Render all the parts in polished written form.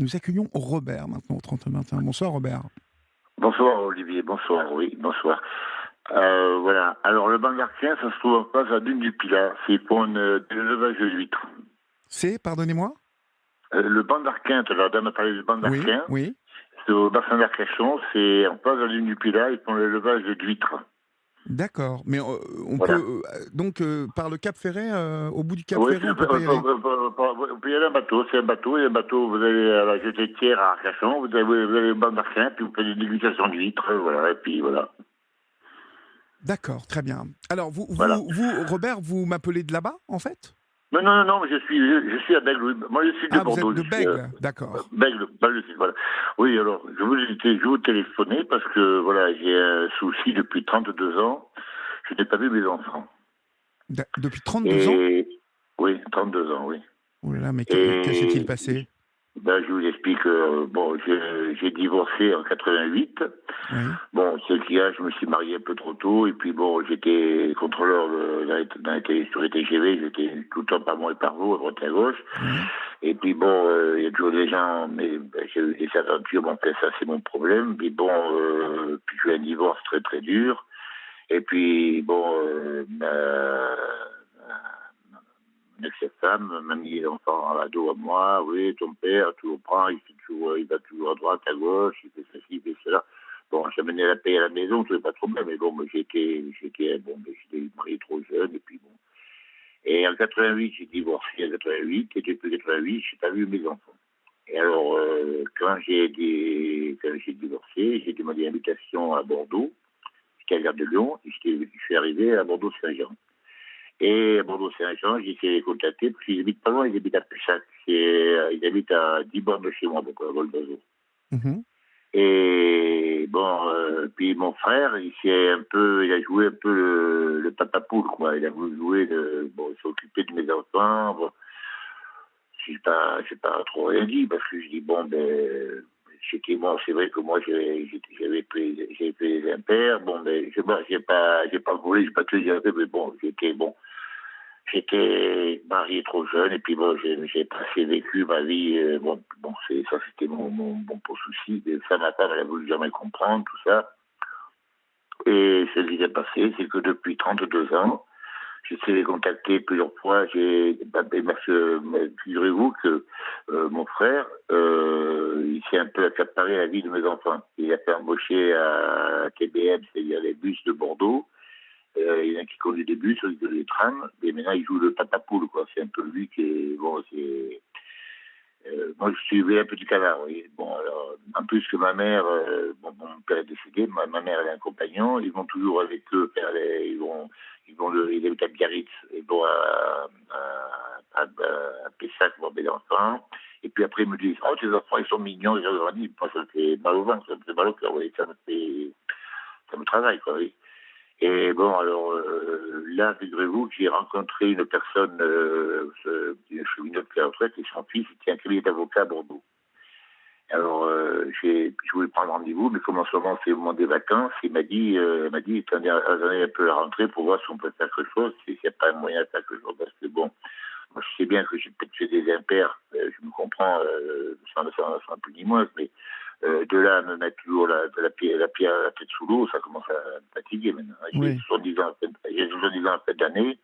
Nous accueillons Robert maintenant au 30-21. Bonsoir Robert. Bonsoir Olivier, bonsoir, oui, bonsoir. Voilà, alors le banc d'Arquin, ça se trouve en face à Dune du Pilat, c'est pour de l'élevage de l'huître. C'est, pardonnez-moi. Le banc d'Arquin, la dame a parlé du banc Oui, d'Arquin, oui. c'est au bassin d'Arcachon, c'est en face à Dune du Pilat, ils font l'élevage d'huîtres. D'accord. Mais on peut Voilà. donc par le Cap Ferret, au bout du Cap Oui, Ferret, on peut pas y aller. vous pouvez y aller en bateau, c'est un bateau, et un bateau, vous allez à la jetée de Thiers à Arcachon, vous allez au banc d'Arquin, puis vous faites une dégustation d'huîtres, voilà, et puis voilà. D'accord, très bien. Alors Voilà. Robert, vous m'appelez de là-bas en fait? Non, non, non, non, je suis à Bègle, oui. Moi, je suis de Ah, vous êtes Bordeaux, de je suis Bègle, d'accord. Bègle, Bâle le Sud, voilà. Oui, alors, je vous téléphonais parce que, voilà, j'ai un souci depuis 32 ans. Je n'ai pas vu mes enfants. Depuis 32 ans? Et, oui, 32 ans, oui. Oh là là, mais que s'est-il Et, passé? ben, je vous explique, bon, j'ai divorcé en 88. Oui. Bon, c'est qu'il y a, je me suis marié un peu trop tôt, et puis bon, j'étais contrôleur sur les TGV, j'étais tout le temps par moi et par vous, à droite et à gauche. Oui. Et puis bon, il y a toujours des gens, mais j'ai eu des aventures, bon, après, ça c'est mon problème. Puis bon, puis j'ai eu un divorce très très dur. Et puis bon, mon ex-femme m'a mis l'enfant à dos à moi. Oui, ton père, tu le prends, il va toujours à droite, à gauche, il fait ceci, il fait cela. Bon, j'ai mené la paix à la maison, je n'avais pas de problème, mais bon, j'étais marié trop jeune, et puis bon. Et en 88, j'ai divorcé en 88, et depuis 88, je n'ai pas vu mes enfants. Et alors, quand j'ai divorcé, j'ai demandé une invitation à Bordeaux, j'étais à la gare de Lyon, et je suis arrivé à Bordeaux-Saint-Jean. Et à Bordeaux-Saint-Jean, j'ai essayé de les contacter, parce qu'ils habitent pas loin, ils habitent à Pessac. Ils habitent à 10 bornes de chez moi, donc à vol d'oiseau. Mhm. Et bon, puis mon frère, il a joué un peu le papa poule, quoi. Il a voulu jouer, bon, il s'est occupé de mes enfants. Bon, j'ai pas trop rien dit parce que je dis bon, ben, c'était moi, c'est vrai que moi j'avais pris les impairs. Bon, ben, j'ai pas volé, j'ai pas tué les impairs, mais bon, j'étais marié trop jeune et puis bon, j'ai pas assez vécu ma vie. Bon, ça c'était mon pour souci. Ça, ma femme, elle a voulu jamais comprendre tout ça. Et ce qui s'est passé, c'est que depuis 32 ans, j'essaie de les contacter plusieurs fois. Figurez-vous que mon frère, il s'est un peu accaparé la vie de mes enfants. Il a fait embaucher à TBM, c'est-à-dire les bus de Bordeaux. Il y en a qui conduit des bus, des trams, et maintenant il joue le patapoule, quoi. C'est un peu lui qui est. Bon, c'est. Moi, je suivais un petit canard, oui. Bon, alors, en plus que ma mère, bon, mon père est décédé, ma mère, elle a un compagnon, ils vont toujours avec eux faire ils habitent à Biarritz, et bon, à Pessac, voir mes enfants. Et puis après, ils me disent, oh, tes enfants, ils sont mignons, ils ont grandi. Moi, ça me fait mal au ventre, ça me fait mal au cœur, oui. Ça me travaille, quoi, oui. Et bon, alors là, figurez-vous que j'ai rencontré une personne, une cheminot qui est à la retraite, et son fils, il tient un cabinet d'avocat à Bordeaux. Alors, je voulais prendre rendez-vous, mais comme en ce moment c'est le moment des vacances, elle m'a dit, attendez un peu la rentrée pour voir si on peut faire quelque chose, s'il n'y a pas un moyen de faire quelque chose, parce que bon, moi je sais bien que j'ai peut-être fait des impairs, je me comprends, sans plus ni moins, mais de là à me mettre toujours la tête sous l'eau, ça commence à me fatiguer maintenant. J'ai Oui. 70 ans, j'ai 70 ans en fait d'année.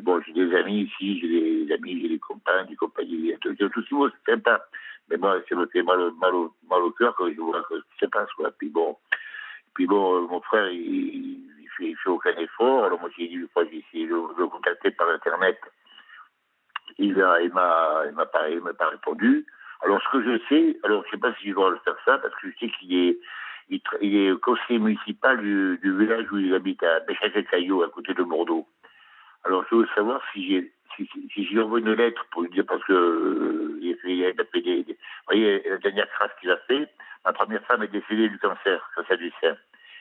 Bon, j'ai des amis ici, j'ai des amis, j'ai des compagnes, des compagnies, tout ce qui vaut, c'est sympa. Mais moi, ça me fait mal au cœur quand je vois ce qui se passe, quoi. Puis bon, mon frère, il fait aucun effort. Alors moi, une fois, j'ai essayé de le contacter par Internet. Il m'a pas répondu. Alors, ce que je sais, alors je sais pas si je dois le faire ça, parce que je sais qu'il est conseiller municipal du village où il habite, à Béchac-Caillot, à côté de Bordeaux. Alors, je veux savoir si j'ai envoyé une lettre pour lui dire, parce que il a fait vous voyez, la dernière crasse qu'il a fait, ma première femme est décédée du cancer du sein.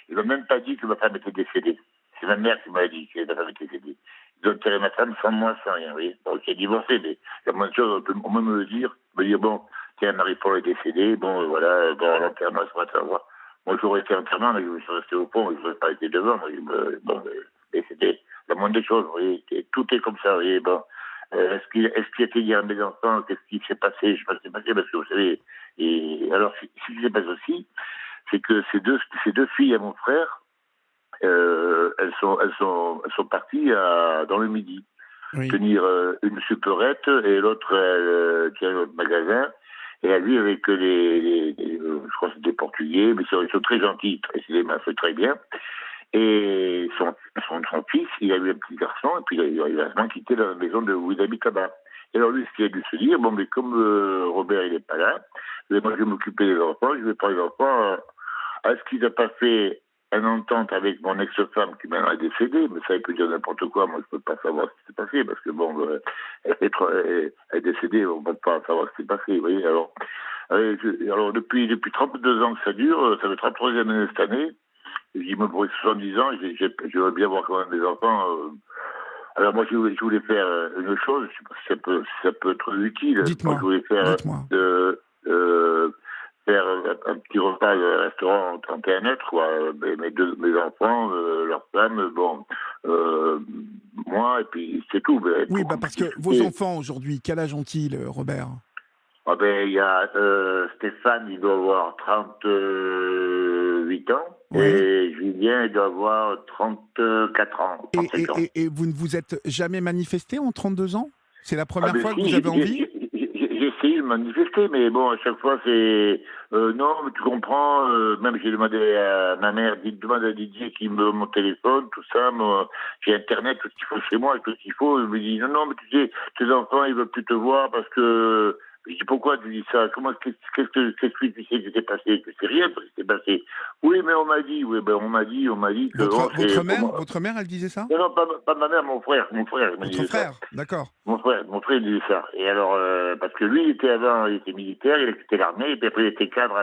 Il m'a même pas dit que ma femme était décédée. C'est ma mère qui m'a dit que ma femme était décédée. Ils ont enterré ma femme sans moi, sans rien, vous voyez. Bon, j'ai divorcé, mais il y a moins de choses, on peut me le dire, bon, tiens, Marie-Paul est décédée, bon, voilà, bon, l'enterrement, ça va savoir. Moi, j'aurais été enterrement, mais je me suis resté au pont, je n'aurais pas été devant, bon, mais c'était la moindre des choses, vous voyez, tout est comme ça, vous voyez, bon. est-ce qu'il a été dit à mes enfants qu'est-ce qui s'est passé, je sais pas ce qui s'est passé, parce que vous savez, et alors, ce qui s'est passé aussi, c'est que ces deux filles à mon frère, elles sont parties dans le Midi, Oui. tenir une supérette, et l'autre, elle tient un autre magasin. Et elle vit avec je crois que c'est des Portugais, mais ils sont très gentils, il m'a fait très bien. Et son fils, il a eu un petit garçon, et puis il a vraiment quitté la maison où il habite là-bas. Et alors lui, ce qu'il a dû se dire, bon, mais comme Robert, il n'est pas là, moi, je vais m'occuper des enfants, je vais pas les enfants. Est-ce qu'il n'a pas fait une entente avec mon ex-femme qui maintenant est décédée, mais ça, il peut dire n'importe quoi, moi, je ne peux pas savoir ce qui s'est passé, parce que bon, elle est décédée, on ne peut pas savoir ce qui s'est passé, vous voyez. Alors depuis 32 ans que ça dure, ça fait 33e année cette année. Je dis, moi, pour 70 ans, je veux bien voir quand même des enfants. Alors moi, je voulais faire une chose, je sais pas si ça peut être utile. Moi, je Dites-moi. voulais faire Dites-moi. euh, faire un petit repas de restaurant 31 mètres, quoi. Mes enfants, leurs femmes, bon, moi, et puis c'est tout. Mais Oui, pour bah qu'on parce puisse que vos discuter. enfants aujourd'hui, quel âge ont-ils, Robert? Ah ben, il y a Stéphane, il doit avoir 38 ans, Ouais. et Julien, il doit avoir 34 ans, Et, 35 ans. et, et, et vous ne vous êtes jamais manifesté en 32 ans? C'est la Ah première ben fois que si, vous avez envie? j'ai essayé de manifester, mais bon, à chaque fois c'est non, mais tu comprends, même j'ai demandé à ma mère, demande à Didier qui me donne mon téléphone, tout ça, moi, j'ai internet, tout ce qu'il faut chez moi, tout ce qu'il faut, il me dit non, non, mais tu sais, tes enfants ils veulent plus te voir parce que je dis pourquoi tu dis ça? Qu'est-ce que tu sais qui s'est passé? Tu sais rien de ce qui s'est passé. Oui, mais on m'a dit, oui, ben on m'a dit que Votre, bon, c'est votre pour mère, moi. votre mère, elle disait ça? Non, non, pas ma mère, mon frère, il m'a Votre dit ça. frère, d'accord. Mon frère, il disait ça. Et alors, parce que lui, il était militaire, il a quitté l'armée, et puis après, il était cadre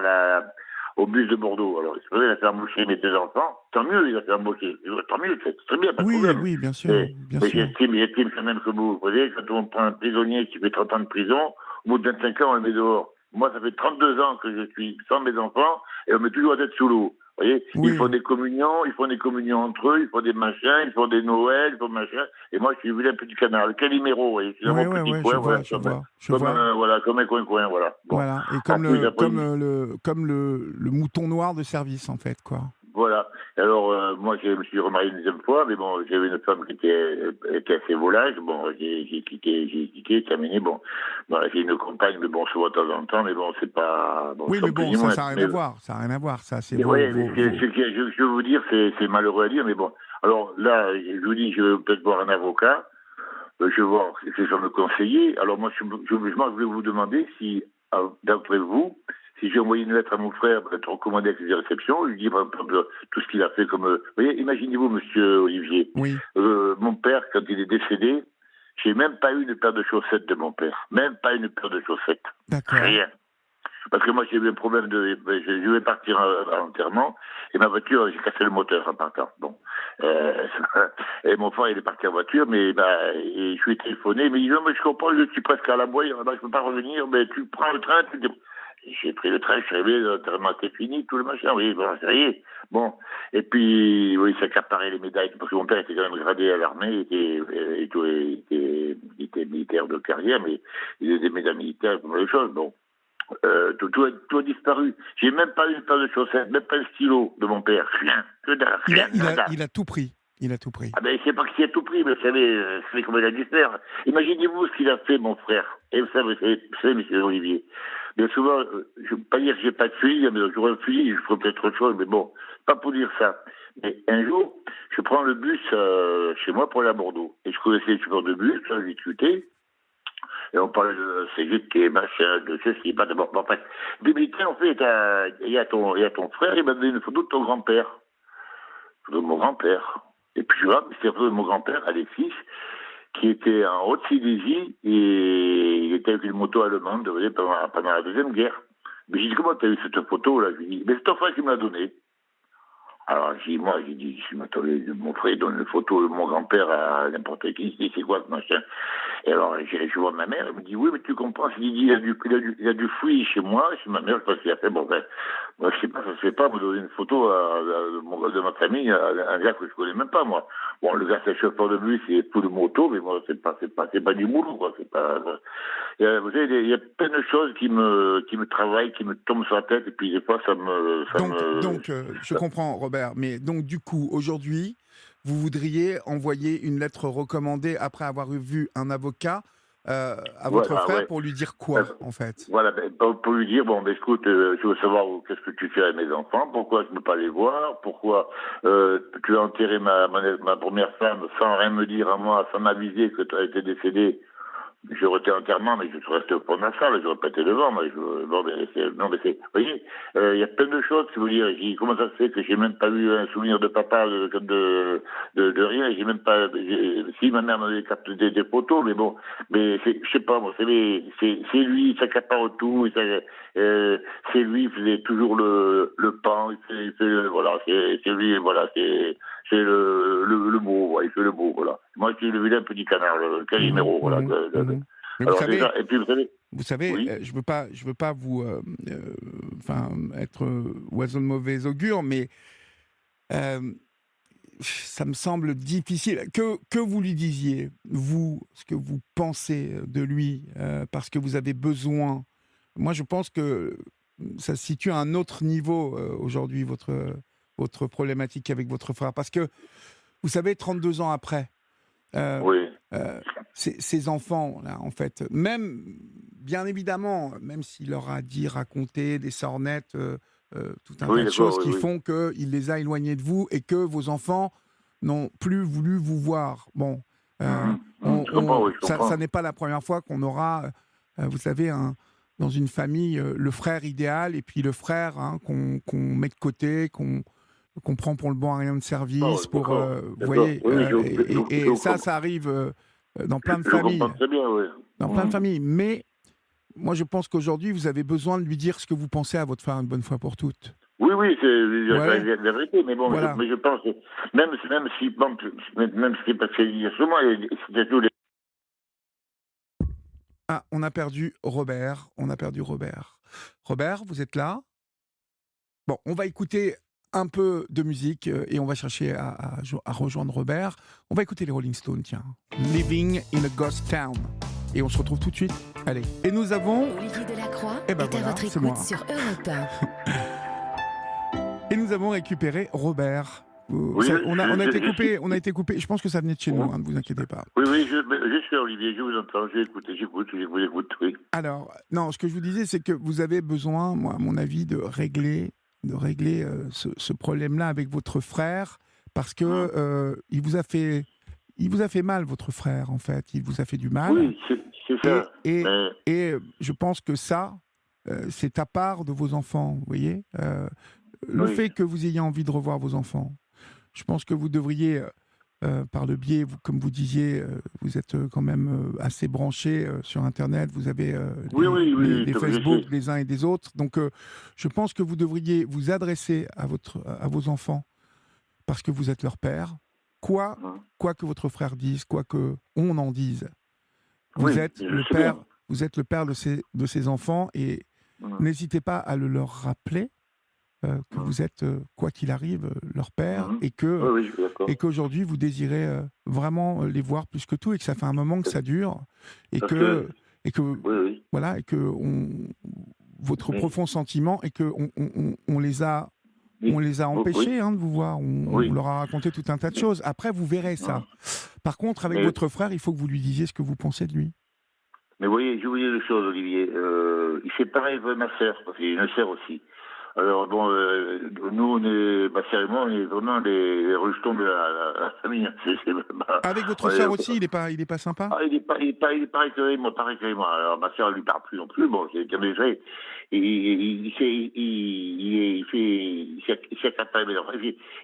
au bus de Bordeaux. Alors, il a fait embaucher mes deux enfants. Tant mieux, il a fait embaucher. Tant mieux, c'est très bien, pas de Oui, problème. oui, bien sûr, Mais, bien mais sûr. j'estime quand même que vous voyez, quand on prend un prisonnier qui fait 30 ans de prison, au bout de 25 ans, on le met dehors. Moi, ça fait 32 ans que je suis sans mes enfants, et on met toujours la tête sous l'eau. Vous voyez, Oui, ils font des communions entre eux, ils font des machins, ils font des Noëls, ils font machin. Et moi, je suis venu un petit canard, Calimero, vous voyez, je suis dans ouais, mon ouais, petit ouais, je coin, vois, voilà, je vois, je vois. voilà, comme un coin-coin, voilà. Bon. Voilà. Et En comme plus, après, le mouton noir de service, en fait, quoi. voilà. Alors, moi, je me suis remarié une deuxième fois, mais bon, j'avais une femme qui était assez volage. Bon, j'ai quitté, terminé. Bon, voilà, j'ai une compagne, mais bon, on se voit de temps en temps, mais bon, c'est pas, bon, Oui, mais son plus bon, ni ça, moins. ça n'a rien Mais à voir. Ça n'a rien à voir. Ça, c'est mais vos, ouais, mais vos, vos... je veux vous dire, c'est malheureux à dire, mais bon. Alors là, je vous dis, je vais peut-être voir un avocat. Je vais voir ces gens me conseiller. Alors moi, je voulais vous demander si, d'après vous, si j'ai envoyé une lettre à mon frère pour être recommandé avec des réceptions, lui dire par exemple tout ce qu'il a fait comme... vous voyez, imaginez-vous, monsieur Olivier, Oui, mon père, quand il est décédé, j'ai même pas eu une paire de chaussettes de mon père. Même pas une paire de chaussettes. d'accord. Rien. Parce que moi, j'ai eu un problème je vais partir à l'enterrement, et ma voiture, j'ai cassé le moteur en partant. Bon. Euh, et mon frère, il est parti en voiture, mais et je lui ai téléphoné, mais il dit, non, mais je comprends, je suis presque à la boîte, je peux pas revenir, mais tu prends le train, j'ai pris le train, je suis arrivé, l'enterrement était fini, tout le machin, oui, bon, ça y est. Bon. Et puis, oui, ça accaparait les médailles, parce que mon père était quand même gradé à l'armée, il était militaire de carrière, mais il a des médailles militaires, comme les choses, bon. Tout a disparu. J'ai même pas eu une paire de chaussettes, même pas un stylo de mon père. Rien. Que dalle, Il a, rien, il a, nada. il a tout pris. Il a tout pris. Ah ben, c'est pas qu'il a tout pris, mais vous savez comment il a dû faire. Imaginez-vous ce qu'il a fait, mon frère. Et vous savez, monsieur Olivier. Bien souvent, je ne veux pas dire que j'ai pas de fusil, mais j'aurais un fusil, je ferais peut-être autre chose, mais bon, pas pour dire ça. Mais un jour, je prends le bus chez moi pour aller à Bordeaux. Et je connaissais le chauffeur de bus, là, j'ai discuté. Et on parle de CGT, machin, de ceci, pas de bon, en fait. Puis, mais tiens, en fait, il y a ton frère, il m'a donné une photo de ton grand-père. Une photo de mon grand-père. Et puis je vois, c'est la photo de mon grand-père, Alexis, qui était en Haute-Silésie, et il était avec une moto allemande, vous voyez, pendant la Deuxième Guerre. Mais j'ai dit, comment tu as eu cette photo-là? Je lui ai dit, mais c'est ton frère qui me l'a donnée. Alors, j'ai dit, je m'attendais, mon frère donne une photo de mon grand-père à n'importe qui, c'est quoi ce machin? Et alors, je vois ma mère, elle me dit, oui, mais tu comprends, il y a du fruit chez moi, chez ma mère, parce qu'il a fait, bon, ben, moi, je sais pas, ça se fait pas, me donner une photo de ma famille, à un gars que je connais même pas, moi. Bon, le gars, c'est chauffeur de bus, il est tout de moto, mais moi, c'est pas du boulot, quoi, c'est pas, vous savez, il y a plein de choses qui me travaillent, qui me tombent sur la tête, et puis des fois, Je comprends, Robert, mais donc du coup, aujourd'hui, vous voudriez envoyer une lettre recommandée après avoir vu un avocat à votre voilà, frère ouais. pour lui dire Ben, quoi, en fait? voilà, ben, pour lui dire, bon, ben, écoute, je veux savoir qu'est-ce que tu fais avec mes enfants, pourquoi je ne peux pas les voir, pourquoi tu as enterré ma première femme sans rien me dire à moi, sans m'aviser que tu as été décédé. J'aurais été entièrement, mais je suis resté au fond de la salle, j'aurais pas été devant, mais non, mais c'est, vous voyez, il y a plein de choses, si vous dire, comment ça se fait que j'ai même pas eu un souvenir de papa, de rien, j'ai même pas, si ma mère m'avait capté des photos, mais bon, mais je sais pas, moi, c'est lui, il s'accapare tout, c'est lui, il faisait toujours le pan, voilà, c'est lui, voilà, c'est le beau, ouais, il fait le beau, voilà. Moi, je suis le vilain petit canard, le Calimero, voilà. Mais Alors déjà, et puis vous savez, oui, je veux pas vous, enfin, être oiseau de mauvais augure, mais euh, ça me semble difficile que vous lui disiez, vous, ce que vous pensez de lui, parce que vous avez besoin. Moi, je pense que ça se situe à un autre niveau aujourd'hui, votre problématique avec votre frère. Parce que, vous savez, 32 ans après, euh, oui, euh, ces enfants-là, en fait, même, bien évidemment, même s'il leur a dit, raconté des sornettes, tout un tas oui, de d'accord, choses oui, qui oui. font qu'il les a éloignés de vous et que vos enfants n'ont plus voulu vous voir. Bon, Je comprends, oui, je ça comprends. n'est pas la première fois qu'on aura, vous savez, dans une famille, le frère idéal et puis le frère qu'on met de côté, qu'on prend pour le bon à rien de Ah, service, oui, pour, d'accord, vous d'accord. voyez, Oui, oui, et ça arrive dans plein de je comprends familles, très bien, oui. dans plein de familles. Mais moi, je pense qu'aujourd'hui, vous avez besoin de lui dire ce que vous pensez à votre frère une bonne fois pour toutes. Oui, oui, c'est Ouais, la vérité, mais bon, voilà. je pense que même si, bon, même si c'est pas fait sûrement, c'est tous les... Ah, on a perdu Robert. On a perdu Robert. Robert, vous êtes là? Bon, on va écouter un peu de musique et on va chercher à rejoindre Robert. On va écouter les Rolling Stones, tiens. Living in a Ghost Town. Et on se retrouve tout de suite. Allez. Et nous avons... Olivier Delacroix Eh ben est voilà, à votre c'est moi. écoute sur Europe 1. Et nous avons récupéré Robert. Oui, On a été coupé, on a été coupé. Je pense que ça venait de chez nous, hein, ne vous inquiétez pas. oui, oui, je suis Olivier, je vous entends, j'écoute, je vous écoute, oui. Alors, non, ce que je vous disais, c'est que vous avez besoin, moi, à mon avis, de régler ce problème-là avec votre frère, parce que il vous a fait mal, votre frère, en fait. Il vous a fait du mal. Oui, c'est Et, ça. et, Mais, et je pense que ça, c'est à part de vos enfants, vous voyez. Le oui, fait que vous ayez envie de revoir vos enfants, je pense que vous devriez, par le biais, comme vous disiez, vous êtes quand même assez branché sur Internet, vous avez oui, oui, oui, les je Facebook sais. des uns et des autres. Donc, je pense que vous devriez vous adresser à vos enfants parce que vous êtes leur père. Hum. Quoi que votre frère dise, quoi que on en dise, vous Oui, êtes le je sais père, bien. vous êtes le père de ces enfants et Hum, n'hésitez pas à le leur rappeler que hum, vous êtes, quoi qu'il arrive, leur père hum. et Oui, oui, je suis d'accord. qu'aujourd'hui vous désirez vraiment les voir plus que tout et que ça fait un moment que ça dure et Parce que, et que oui, oui, voilà et que votre mais, profond sentiment et que on les a oui, empêchés hein, de vous voir. On oui. leur a raconté tout un tas de choses. Après, vous verrez ça. Hum. Par contre, avec Mais, votre frère, il faut que vous lui disiez ce que vous pensez de lui. mais voyez, je vous dis une chose, Olivier. Il fait pareil avec ma sœur, parce qu'il y a une sœur aussi. Alors bon, nous, ma sœur et moi, on est vraiment les rejetons de la famille. Avec votre On sœur est- aussi, il est pas sympa. ah, il est pareil que moi, pareil que moi. Alors, ma soeur, elle lui parle plus non plus. Bon, c'est comme fait. Il s'accapare mes enfants.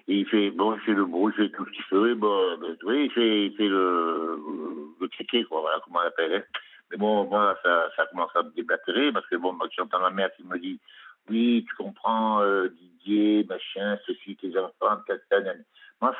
Il fait, bon, il fait le beau, il fait tout ce qu'il fait. Bon, oui, il fait le kéké, quoi, voilà, comment on l'appelle. Hein. Mais bon, moi, ça commence à me déblatérer parce que bon, moi, j'entends ma mère qui me dit, oui, tu comprends, Didier, machin, ceci, tes enfants, tata, moi,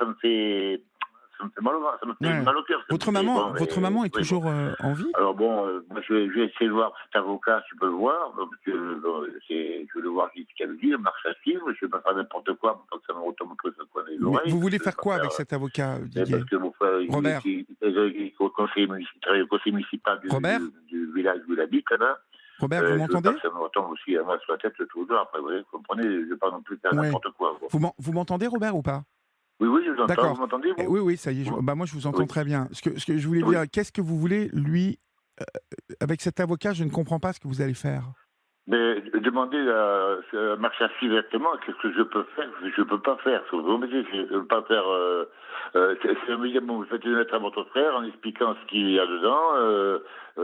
ça me fait mal au ventre, ça me fait Ouais. mal au cœur. Bon, Votre mais maman est oui, bon. toujours en vie? Alors bon, moi je vais essayer de voir cet avocat, si je peux le voir, parce que je veux le voir ce qu'elle dit, marche à suivre, je ne vais pas faire n'importe quoi pour pas que ça me retombe un peu sur le coin des Mais oreilles, vous parce voulez que je vais faire pas quoi faire, avec cet avocat, mais parce Didier? que mon frère, Robert? il est au conseil municipal, il travaille au conseil municipal Robert? du village où il habite, là. Robert, vous Je veux pas m'entendez? que ça me retombe aussi à moi sur la tête tout le temps. Après, vous voyez, vous comprenez, je ne vais pas non plus faire Ouais. n'importe quoi. Bon. Vous m'entendez, Robert, ou pas? Oui, oui, je vous entends. Vous D'accord. m'entendez, vous? Oui, oui, ça y est, Vous- bah, moi je vous entends Oui, très bien. Ce que je voulais oui. dire, qu'est-ce que vous voulez, lui, avec cet avocat, je ne comprends pas ce que vous allez faire. Mais demander à marcher assis directement, qu'est-ce que je peux faire, ce que je ne peux pas faire. Ce que vous me dites, je ne peux pas faire. C'est me dire, bon, vous faites une lettre à votre frère en expliquant ce qu'il y a dedans,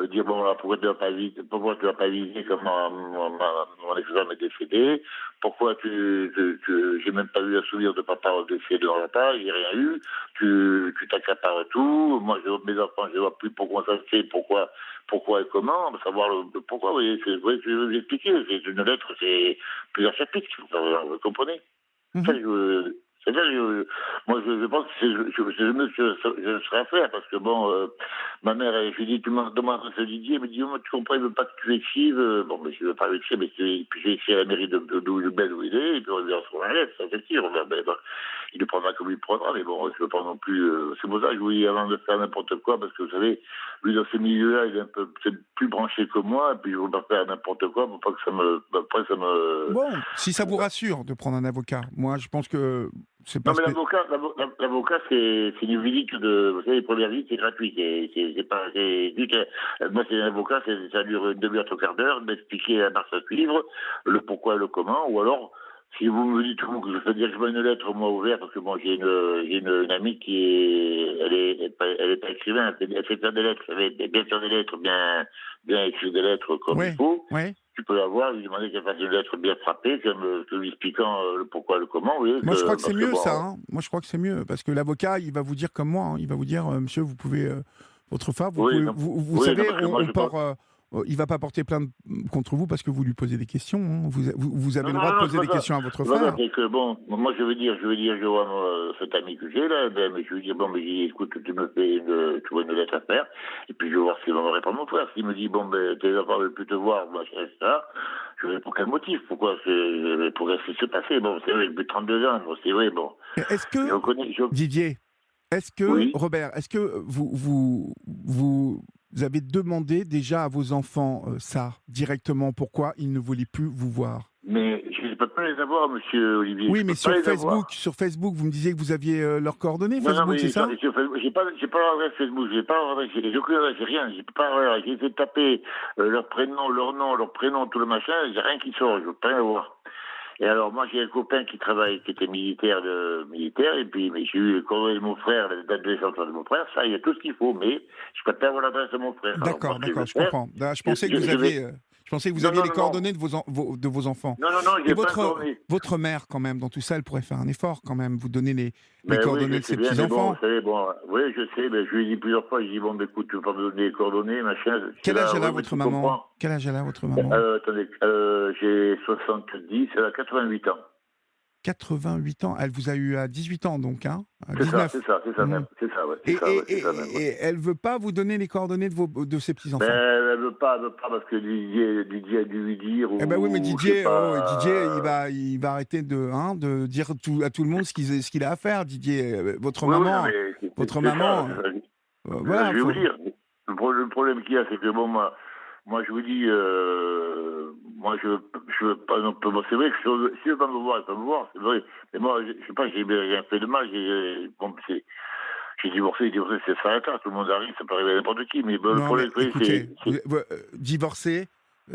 dire, bon, là, pourquoi tu n'as pas visé comme mon ex-femme est décédé, pourquoi j'ai même pas eu un souvenir de papa décédé dans la part, j'ai rien eu, tu t'accapares tout, moi, mes enfants, je ne vois plus pourquoi ça se fait, pourquoi et comment, savoir le pourquoi, vous voyez, je vais vous expliquer, c'est une lettre, c'est plusieurs chapitres, vous comprenez? Ça, Mhm. c'est ça, moi, je pense que c'est le mieux que je serais à faire, parce que bon, ma mère, je lui dis, tu m'as demandé à Didier, elle me dit, oh, tu comprends, il veut pas que tu écrives, bon, mais je ne veux pas écrire, mais puis j'ai écrit à la mairie de Belle où il est, et puis on lui reçoit la lettre, ça c'est sûr, il le prendra comme il le prendra, mais bon, je veux pas non plus, c'est pour ça que je vous dis, avant de faire n'importe quoi, parce que vous savez, lui, dans ces milieux-là, il est un peu, peut-être plus branché que moi, et puis je veux pas faire n'importe quoi, pour pas que après ça me, Bon, si ça vous rassure de prendre un avocat, moi je pense que c'est non, pas mais l'avocat, c'est une visite vous savez, les premières visites, c'est gratuit. C'est pas, moi, c'est un avocat, ça dure une demi-heure, trois quarts d'heure, d'expliquer la marche à suivre, le pourquoi et le comment, ou alors, si vous me dites, que je veux dire, je veux une lettre, moi, ouverte, parce que bon, j'ai une amie qui est, elle est pas écrivain, elle fait faire des lettres, elle fait bien faire des lettres, bien écrire des lettres comme il ouais, faut. ouais. Tu peux la voir, lui demander qu'elle fasse une lettre bien frappée, que lui expliquant le pourquoi et le comment, oui, Moi je crois que c'est parce que mieux ça, bon, hein. Moi je crois que c'est mieux parce que l'avocat il va vous dire comme moi, hein. Il va vous dire monsieur vous pouvez votre femme vous oui, pouvez non, vous oui, non, savez parce que moi, on je pense. part il va pas porter plainte contre vous parce que vous lui posez des questions, hein. Vous avez Non, le non, droit non, de non, c'est poser pas des ça. questions à votre C'est pas ça, frère. c'est que bon, moi, je vois cet ami que j'ai là, ben, mais je vais dire, bon, mais j'ai dit, écoute, tu vois une lettre à faire, et puis je vais voir s'il va me répondre mon frère. S'il me dit, bon, ben, tes enfants ne veulent plus te voir, machin, etc., je vais pour quel motif? Pourquoi? Pour ce qui s'est passé. Bon, c'est vrai, depuis 32 ans, bon, c'est vrai, bon. Est-ce Je que reconnais, Didier, est-ce que oui. Robert, est-ce que vous avez demandé déjà à vos enfants ça directement pourquoi ils ne voulaient plus vous voir? Mais je ne peux pas les avoir, monsieur Olivier, Oui, je mais peux pas les avoir. Sur Facebook, vous me disiez que vous aviez leurs coordonnées, Non, non, Facebook, c'est mais ça? j'ai pas l'adresse Facebook, j'ai pas l'adresse, j'ai aucune adresse, j'ai rien, j'ai pas l'adresse, j'ai essayé de taper leur prénom, leur nom, leur prénom, tout le machin, j'ai rien qui sort, je veux pas avoir. Et alors, moi, j'ai un copain qui travaille, qui était militaire, et puis, mais j'ai eu les coordonnées de mon frère, la date de naissance de mon frère, ça, il y a tout ce qu'il faut, mais je peux pas avoir l'adresse de mon frère. Alors, moi, D'accord, ce que je d'accord, vais je faire, comprends. Là, je vais, je pensais que vous non, aviez non, les non, non, coordonnées de vos enfants. non, non, non, Et j'ai pas encore mis. votre mère, quand même, dans tout ça, elle pourrait faire un effort, quand même, vous donner les Ben oui, je coordonnées de sais ses bien, mais bon, vous petits-enfants. savez, bon, oui, je sais, mais je lui ai dit plusieurs fois, je lui ai dit, bon, ben, écoute, tu veux pas me donner les coordonnées, machin, c'est Quel âge là, elle a, oui, mais votre tu maman? comprends. Quel âge elle a, votre maman? Attendez, j'ai 70, elle a 88 ans. 88 ans. Elle vous a eu à 18 ans, donc, hein? À C'est ça, 19. c'est ça Hmm. même, c'est ça, ouais, Et, c'est ça, et, ouais, c'est ça même, ouais. et elle veut pas vous donner les coordonnées de ses Ben, petits-enfants? elle veut pas, parce que Didier a dû lui dire, Eh ben oui, mais ou je sais Didier, oh, Didier, pas. il va arrêter de dire à tout le monde ce qu'il a à faire. Didier, Oui, oui, non, mais votre c'est ça, maman, c'est ça que voilà, je vais vous faut. dire. Le problème qu'il y a, c'est que bon, moi je vous dis, moi je veux pas non plus. Bon, c'est vrai que si veut pas me voir, il peut me voir, c'est vrai. Mais moi, je sais pas, j'ai rien fait de mal. Bon, j'ai divorcé, c'est ça, tout le monde arrive, ça peut arriver à n'importe qui. Mais bon, le Non, mais problème, que écoutez, c'est. divorcer,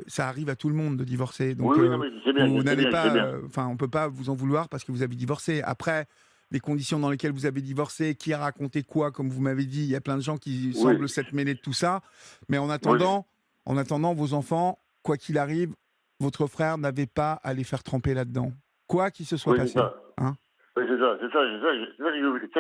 ça arrive à tout le monde de divorcer. Oui, Donc, oui, non, mais vous je sais n'allez bien, je sais pas, bien. enfin, on peut pas vous en vouloir parce que vous avez divorcé. Après, les conditions dans lesquelles vous avez divorcé, qui a raconté quoi, comme vous m'avez dit, il y a plein de gens qui Oui, semblent s'être mêlés de tout ça. Mais oui, en attendant, vos enfants, quoi qu'il arrive, votre frère n'avait pas à les faire tremper là-dedans. Quoi qu'il se soit oui, c'est passé, ça. hein. Oui, c'est ça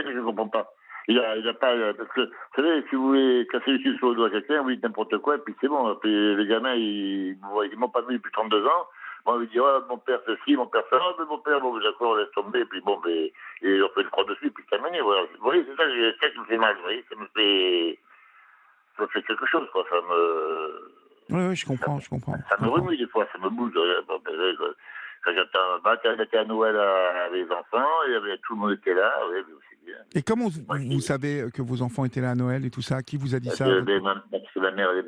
que je ne comprends pas. Il a pas, parce que, vous savez, si vous voulez casser le sucre sur le doigt à quelqu'un, vous dites n'importe quoi, et puis c'est bon. Puis les gamins, ils m'ont pas vu depuis 32 ans. Bon, il dit, mon père ceci, mon père ça, mais mon père, bon, d'accord, laisse tomber, et puis bon, mais, et on fait une croix dessus, puis terminé, voilà. Vous voyez, c'est ça qui me fait mal, vous voyez, ça me fait quelque chose, quoi, Oui, je comprends, je comprends, je ça me comprends. remue des fois, ça me bouge. Bon, quand j'attends, on était à Noël avec les enfants, tout le monde était là, ouais, mais aussi bien. Et comment Moi, vous savez que vos enfants étaient là à Noël et tout ça? Qui vous a dit parce ça? que, parce que ma mère, elle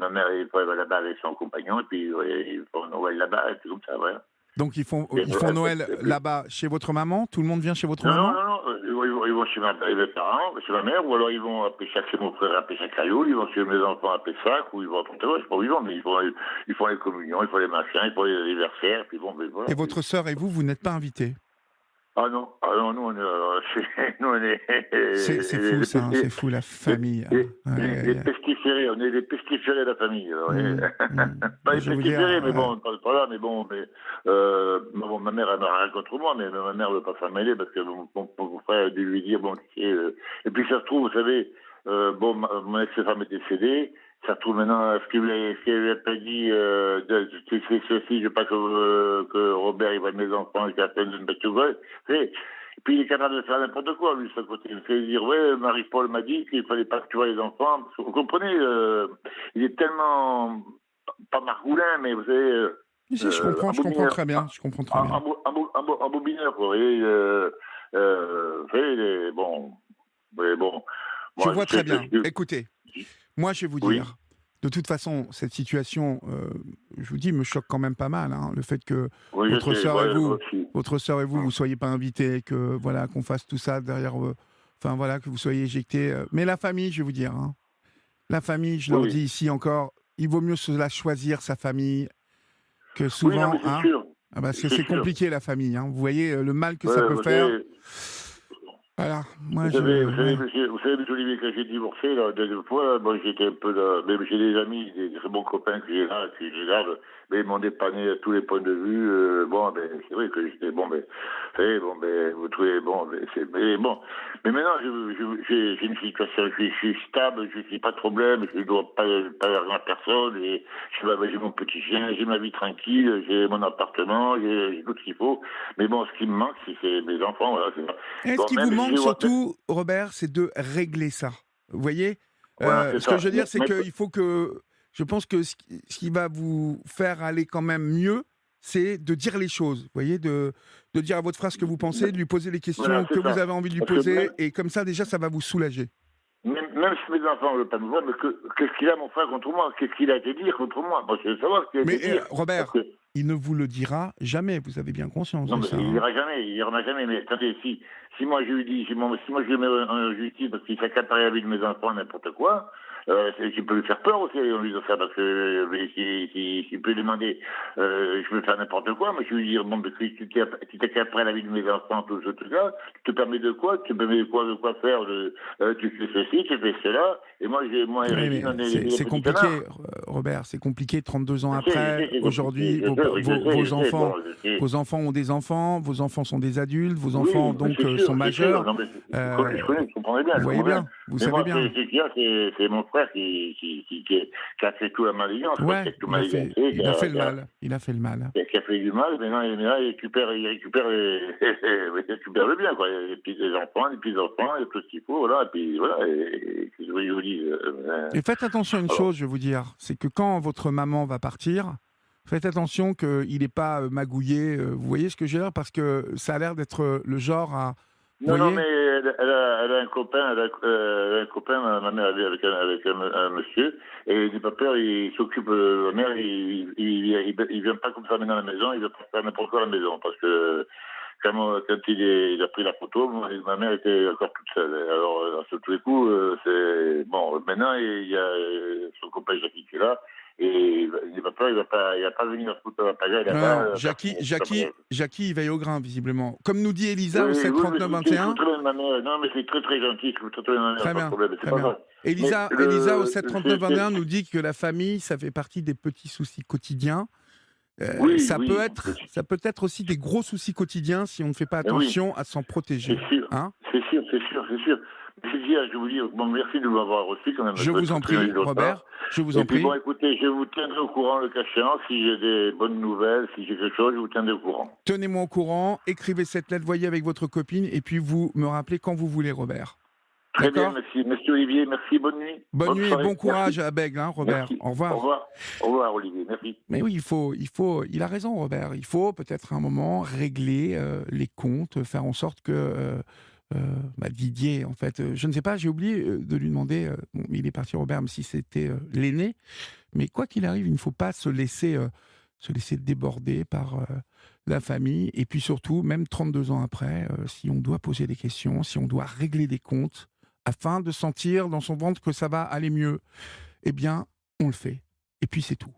va là-bas avec son compagnon, et puis ouais, ils font Noël là-bas, et tout comme ça, voilà. Donc Et, ils font Noël et puis, là-bas chez votre maman? Tout le monde vient chez votre non, non, maman? non, non, ils vont chez mes parents, chez ma mère, ou alors ils vont à Pessac, chez mon frère à Pessac-Caillou, ils vont chez mes enfants à Pessac, ou ils vont à Pontevoie, je sais pas où ils vont, mais ils font les communions, ils font les machins, ils font les anniversaires, puis bon, mais voilà. Et votre sœur et vous n'êtes pas invités? Ah non, nous on est, nous on est C'est fou ça, hein, c'est fou la famille. Hein. les pestiférés, on est les pestiférés de la famille. Pas les Je vais vous dire, pestiférés, mais bon, pas là, mais bon, bon, ma mère elle n'a rien contre moi, mais ma mère ne veut pas s'en mêler parce que mon frère a dû lui dire, bon, tu sais, et puis ça se trouve, vous savez, bon, mon ex-femme est décédée. Ça se trouve maintenant, ce qu'il lui a pas dit, tu sais ceci, je veux pas que Robert il voit mes enfants, et qu'il appelle une bête de gueule. Et puis il est capable de faire n'importe quoi, lui, de ce côté. Il fait dire, ouais, Marie-Paul m'a dit qu'il fallait pas que tu vois les enfants. Vous comprenez, il est tellement, pas margoulin, mais vous savez, si, je comprends très bien, je comprends très bien. un bobineur, quoi. Vous voyez, vous savez, bon, mais bon. Je Moi, vois très bien. Écoutez, moi je vais vous oui. dire, de toute façon, cette situation, je vous dis, me choque quand même pas mal. Hein, le fait que votre sœur et vous, vous soyez pas invités, que voilà, qu'on fasse tout ça derrière, enfin voilà, que vous soyez éjectés. Mais la famille, je vais vous dire, hein, la famille, je leur dis ici encore, il vaut mieux se la choisir sa famille que souvent, c'est sûr. Parce que c'est compliqué la famille. Hein, vous voyez le mal que ça peut faire. Voilà, moi vous savez, monsieur Olivier, quand j'ai divorcé, la deuxième fois, moi j'étais un peu là, même j'ai des amis, des très bons copains que j'ai là, que je garde, mais ils m'ont dépanné à tous les points de vue, c'est vrai que j'étais, vous savez, vous trouvez, mais bon, mais maintenant, j'ai une situation, je suis stable, je n'ai pas de problème, je ne dois pas d'argent à personne, j'ai mon petit chien, j'ai ma vie tranquille, j'ai mon appartement, j'ai tout ce qu'il faut, mais bon, ce qui me manque, c'est mes enfants, voilà, c'est ça. Ce qui vous manque surtout, Robert, c'est de régler ça. Vous voyez, voilà, ce que je veux dire, c'est qu'il faut que... Je pense que ce qui va vous faire aller quand même mieux, c'est de dire les choses. Vous voyez, de dire à votre frère ce que vous pensez, de lui poser les questions que vous avez envie de lui poser, et comme ça, déjà, ça va vous soulager. Même si mes enfants ne veulent pas me voir, mais qu'est-ce qu'il a, mon frère, contre moi? Qu'est-ce qu'il a à dire contre moi? Moi, je veux savoir ce qu'il a à dire. Robert, il ne vous le dira jamais, vous avez bien conscience de ça. Non, mais il ne dira jamais, mais attendez, si moi je lui dis, si moi je lui mets en justice parce qu'il s'accapare la vie de mes enfants, n'importe quoi, je peux lui faire peur aussi en lui disant ça, parce que s'il peut demander, je peux faire n'importe quoi, mais je lui dire, bon, tu t'accapares la vie de mes enfants, tout ce truc-là, tu te permets de quoi? Tu te permets de quoi faire? Tu fais ceci, tu fais cela, et moi, c'est compliqué, Robert, c'est compliqué, 32 ans après, aujourd'hui, vos enfants ont des enfants, vos enfants sont des adultes, vos enfants donc sont majeurs. Je comprends bien. Vous voyez bien, vous savez bien. C'est mon frère qui a fait tout la malveillance. Ouais, il a fait le mal. Il a fait le mal. Qui a fait du mal, maintenant il récupère le bien, quoi. Les petits-enfants, les petits-enfants, et tout ce qu'il faut, voilà, et puis voilà, et je vous dis... Et faites attention à une chose, je vais vous dire, c'est que quand votre maman va partir, faites attention qu'il n'ait pas magouillé, vous voyez ce que je veux dire, parce que ça a l'air d'être le genre à... Non, mais elle a un copain, ma mère avec un monsieur, et il n'a pas peur, il s'occupe, ma mère, il vient pas comme ça maintenant à la maison, il veut pas faire n'importe quoi à la maison, parce que quand il a pris la photo, ma mère était encore toute seule. Alors, sur tous les coups, c'est... Bon, maintenant, il y a son copain Jackie qui est là, et il n'a pas peur, il va pas venir foutre la pagaille là-bas. Jackie, il veille au grain, visiblement. Comme nous dit Elisa au 739-21. Non, mais c'est très très gentil. Très bien. Elisa au 739-21 nous dit que la famille, ça fait partie des petits soucis quotidiens. Oui, ça peut oui, être aussi des gros soucis quotidiens si on ne fait pas mais oui, attention à s'en protéger. c'est sûr, Hein? c'est sûr, c'est sûr, c'est sûr. Mais c'est dire, je vous dis, bon, merci de m'avoir reçu quand même, Je je vais vous très en très gentil prie, de votre part. Robert, je vous Et en puis bon, prie. écoutez, je vous tiendrai au courant le cas échéant, si j'ai des bonnes nouvelles, si j'ai quelque chose, je vous tiendrai au courant. Tenez-moi au courant, écrivez cette lettre, voyez avec votre copine, et puis vous me rappelez quand vous voulez, Robert. Très bien, D'accord? merci. Monsieur Olivier, merci, bonne nuit, Bonne bonne nuit et soirée, bon merci. courage à Bègle, hein, Robert. Merci. Au Au revoir. revoir. Au revoir, Olivier, merci. Mais oui, il a raison, Robert. Il faut peut-être à un moment régler les comptes, faire en sorte que Didier, en fait, je ne sais pas, j'ai oublié de lui demander. Bon, il est parti, Robert, même si c'était l'aîné. Mais quoi qu'il arrive, il ne faut pas se laisser déborder par la famille. Et puis surtout, même 32 ans après, si on doit poser des questions, si on doit régler des comptes, afin de sentir dans son ventre que ça va aller mieux, eh bien, on le fait. Et puis c'est tout.